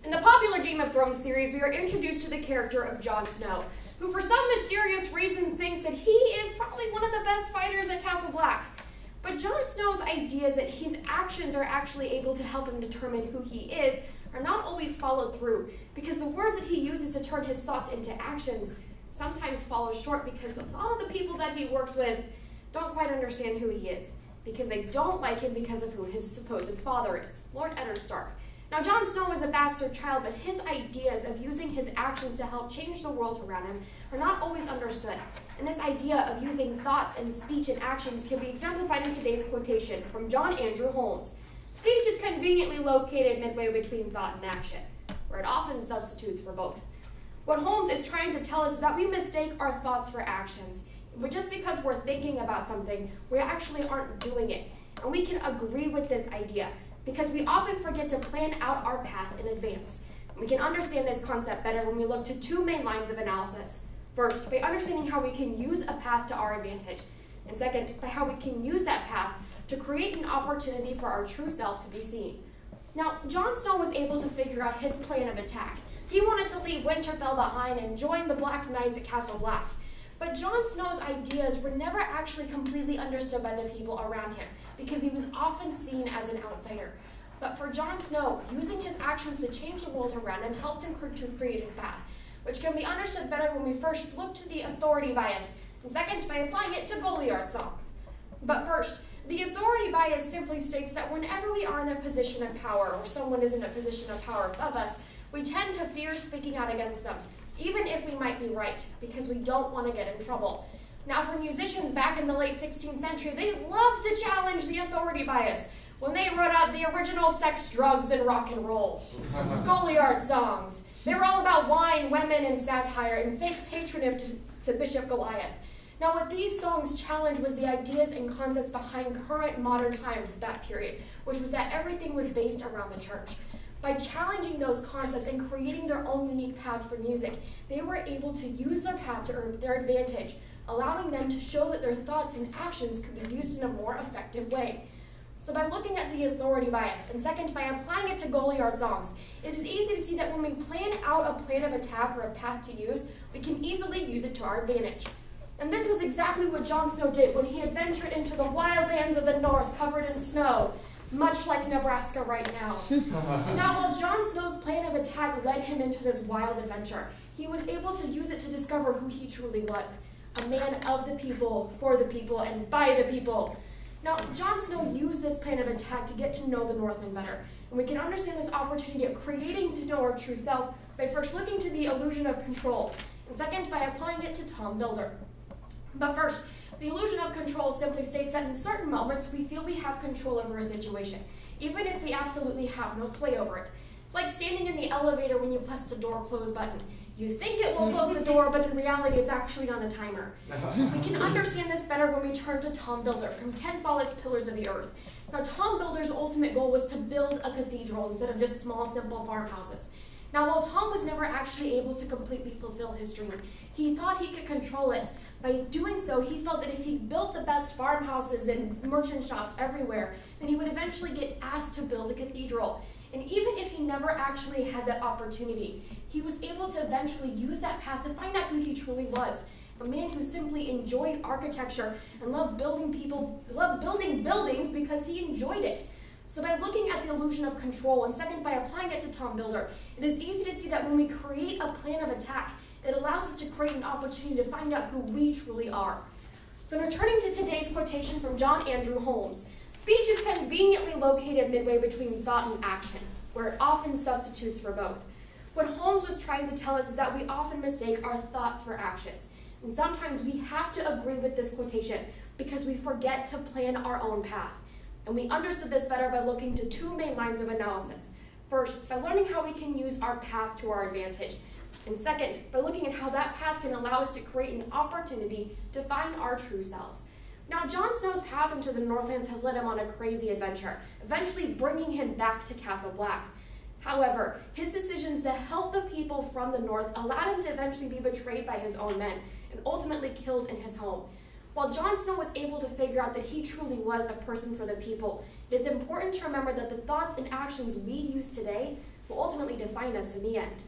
In the popular Game of Thrones series, we are introduced to the character of Jon Snow, who for some mysterious reason thinks that he is probably one of the best fighters at Castle Black. But Jon Snow's ideas that his actions are actually able to help him determine who he is are not always followed through, because the words that he uses to turn his thoughts into actions sometimes fall short, because a lot of the people that he works with don't quite understand who he is, because they don't like him because of who his supposed father is, Lord Eddard Stark. Now, Jon Snow is a bastard child, but his ideas of using his actions to help change the world around him are not always understood. And this idea of using thoughts and speech and actions can be exemplified in today's quotation from John Andrew Holmes. Speech is conveniently located midway between thought and action, where it often substitutes for both. What Holmes is trying to tell us is that we mistake our thoughts for actions. But just because we're thinking about something, we actually aren't doing it. And we can agree with this idea, because we often forget to plan out our path in advance. We can understand this concept better when we look to two main lines of analysis. First, by understanding how we can use a path to our advantage. And second, by how we can use that path to create an opportunity for our true self to be seen. Now, Jon Snow was able to figure out his plan of attack. He wanted to leave Winterfell behind and join the Black Knights at Castle Black. But Jon Snow's ideas were never actually completely understood by the people around him, because he was often seen as an outsider. But for Jon Snow, using his actions to change the world around him helped him to create his path, which can be understood better when we first look to the authority bias, and second, by applying it to Goliard's songs. But first, the authority bias simply states that whenever we are in a position of power, or someone is in a position of power above us, we tend to fear speaking out against them, even if we might be right, because we don't want to get in trouble. Now, for musicians back in the late 16th century, they loved to challenge the authority bias when they wrote out the original sex, drugs, and rock and roll. Goliard songs. They were all about wine, women, and satire, and fake patronage to Bishop Goliath. Now, what these songs challenged was the ideas and concepts behind current modern times at that period, which was that everything was based around the church. By challenging those concepts and creating their own unique path for music, they were able to use their path to their advantage, allowing them to show that their thoughts and actions could be used in a more effective way. So by looking at the authority bias, and second, by applying it to Goliard songs, it is easy to see that when we plan out a plan of attack or a path to use, we can easily use it to our advantage. And this was exactly what Jon Snow did when he adventured into the wild lands of the north covered in snow, much like Nebraska right now. Now, while Jon Snow's plan of attack led him into this wild adventure, he was able to use it to discover who he truly was, a man of the people, for the people, and by the people. Now, Jon Snow used this plan of attack to get to know the Northmen better, and we can understand this opportunity of creating to know our true self by first looking to the illusion of control, and second, by applying it to Tom Builder. But first, the illusion of control simply states that in certain moments we feel we have control over a situation, even if we absolutely have no sway over it. It's like standing in the elevator when you press the door close button. You think it will close the door, but in reality it's actually on a timer. We can understand this better when we turn to Tom Builder from Ken Follett's Pillars of the Earth. Now, Tom Builder's ultimate goal was to build a cathedral instead of just small, simple farmhouses. Now, while Tom was never actually able to completely fulfill his dream, he thought he could control it. By doing so, he felt that if he built the best farmhouses and merchant shops everywhere, then he would eventually get asked to build a cathedral. And even if he never actually had that opportunity, he was able to eventually use that path to find out who he truly was. A man who simply enjoyed architecture and loved building buildings because he enjoyed it. So by looking at the illusion of control, and second, by applying it to Tom Builder, it is easy to see that when we create a plan of attack, it allows us to create an opportunity to find out who we truly are. So returning to today's quotation from John Andrew Holmes, speech is conveniently located midway between thought and action, where it often substitutes for both. What Holmes was trying to tell us is that we often mistake our thoughts for actions. And sometimes we have to agree with this quotation because we forget to plan our own path. And we understood this better by looking to two main lines of analysis. First, by learning how we can use our path to our advantage. And second, by looking at how that path can allow us to create an opportunity to find our true selves. Now, Jon Snow's path into the Northlands has led him on a crazy adventure, eventually bringing him back to Castle Black. However, his decisions to help the people from the north allowed him to eventually be betrayed by his own men and ultimately killed in his home. While Jon Snow was able to figure out that he truly was a person for the people, it is important to remember that the thoughts and actions we use today will ultimately define us in the end.